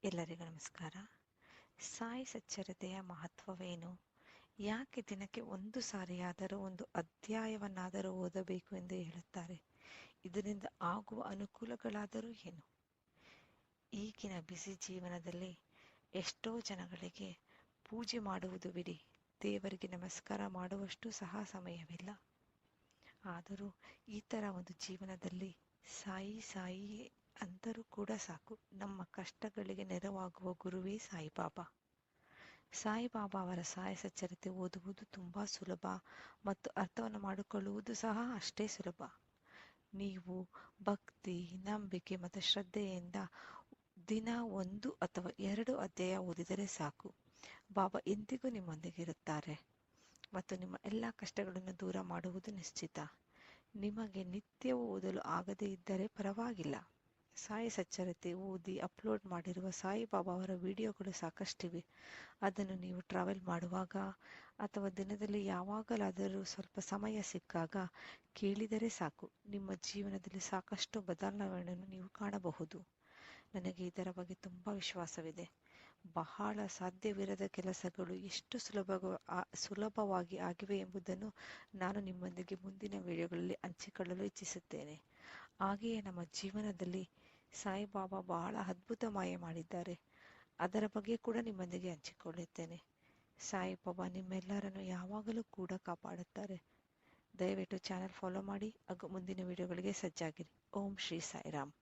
ಎಲ್ಲರಿಗೂ ನಮಸ್ಕಾರ. ಸಾಯಿ ಸಚ್ಚರಿತೆಯ ಮಹತ್ವವೇನು? ಯಾಕೆ ದಿನಕ್ಕೆ ಒಂದು ಸಾರಿಯಾದರೂ ಒಂದು ಅಧ್ಯಾಯವನ್ನಾದರೂ ಓದಬೇಕು ಎಂದು ಹೇಳುತ್ತಾರೆ? ಇದರಿಂದ ಆಗುವ ಅನುಕೂಲಗಳಾದರೂ ಏನು? ಈಗಿನ ಬ್ಯುಸಿ ಜೀವನದಲ್ಲಿ ಎಷ್ಟೋ ಜನಗಳಿಗೆ ಪೂಜೆ ಮಾಡುವುದು ಬಿಡಿ, ದೇವರಿಗೆ ನಮಸ್ಕಾರ ಮಾಡುವಷ್ಟು ಸಹ ಸಮಯವಿಲ್ಲ. ಆದರೂ ಈ ಥರ ಒಂದು ಜೀವನದಲ್ಲಿ ಸಾಯಿ ಸಾಯಿ ಅಂದರೂ ಕೂಡ ಸಾಕು. ನಮ್ಮ ಕಷ್ಟಗಳಿಗೆ ನೆರವಾಗುವ ಗುರುವೇ ಸಾಯಿಬಾಬಾ. ಸಾಯಿಬಾಬಾ ಅವರ ಸಾಯ ಸಚ್ಚರಿತೆ ಓದುವುದು ತುಂಬ ಸುಲಭ ಮತ್ತು ಅರ್ಥವನ್ನು ಮಾಡಿಕೊಳ್ಳುವುದು ಸಹ ಅಷ್ಟೇ ಸುಲಭ. ನೀವು ಭಕ್ತಿ, ನಂಬಿಕೆ ಮತ್ತು ಶ್ರದ್ಧೆಯಿಂದ ದಿನ 1 ಅಥವಾ 2 ಅಧ್ಯಾಯ ಓದಿದರೆ ಸಾಕು. ಬಾಬಾ ಎಂದಿಗೂ ನಿಮ್ಮೊಂದಿಗಿರುತ್ತಾರೆ ಮತ್ತು ನಿಮ್ಮ ಎಲ್ಲ ಕಷ್ಟಗಳನ್ನು ದೂರ ಮಾಡುವುದು ನಿಶ್ಚಿತ. ನಿಮಗೆ ನಿತ್ಯವೂ ಓದಲು ಆಗದೇ ಇದ್ದರೆ ಪರವಾಗಿಲ್ಲ. ಸಾಯಿ ಸಚ್ಚರಿತೆ ಓದಿ ಅಪ್ಲೋಡ್ ಮಾಡಿರುವ ಸಾಯಿಬಾಬಾ ಅವರ ವಿಡಿಯೋಗಳು ಸಾಕಷ್ಟಿವೆ. ಅದನ್ನು ನೀವು ಟ್ರಾವೆಲ್ ಮಾಡುವಾಗ ಅಥವಾ ದಿನದಲ್ಲಿ ಯಾವಾಗಲಾದರೂ ಸ್ವಲ್ಪ ಸಮಯ ಸಿಕ್ಕಾಗ ಕೇಳಿದರೆ ಸಾಕು. ನಿಮ್ಮ ಜೀವನದಲ್ಲಿ ಸಾಕಷ್ಟು ಬದಲಾವಣೆಯನ್ನು ನೀವು ಕಾಣಬಹುದು. ನನಗೆ ಇದರ ಬಗ್ಗೆ ತುಂಬ ವಿಶ್ವಾಸವಿದೆ. ಬಹಳ ಸಾಧ್ಯವಿರದ ಕೆಲಸಗಳು ಎಷ್ಟು ಸುಲಭವಾಗಿ ಆಗಿವೆ ಎಂಬುದನ್ನು ನಾನು ನಿಮ್ಮೊಂದಿಗೆ ಮುಂದಿನ ವಿಡಿಯೋಗಳಲ್ಲಿ ಹಂಚಿಕೊಳ್ಳಲು ಇಚ್ಛಿಸುತ್ತೇನೆ. ಹಾಗೆಯೇ ನಮ್ಮ ಜೀವನದಲ್ಲಿ ಸಾಯಿಬಾಬಾ ಬಹಳ ಅದ್ಭುತ ಮಾಯ ಮಾಡಿದ್ದಾರೆ. ಅದರ ಬಗ್ಗೆ ಕೂಡ ನಿಮ್ಮೊಂದಿಗೆ ಹಂಚಿಕೊಳ್ಳುತ್ತೇನೆ. ಸಾಯಿಬಾಬಾ ನಿಮ್ಮೆಲ್ಲರನ್ನು ಯಾವಾಗಲೂ ಕೂಡ ಕಾಪಾಡುತ್ತಾರೆ. ದಯವಿಟ್ಟು ಚಾನೆಲ್ ಫಾಲೋ ಮಾಡಿ ಹಾಗೂ ಮುಂದಿನ ವಿಡಿಯೋಗಳಿಗೆ ಸಜ್ಜಾಗಿರಿ. ಓಂ ಶ್ರೀ ಸಾಯಿರಾಮ್.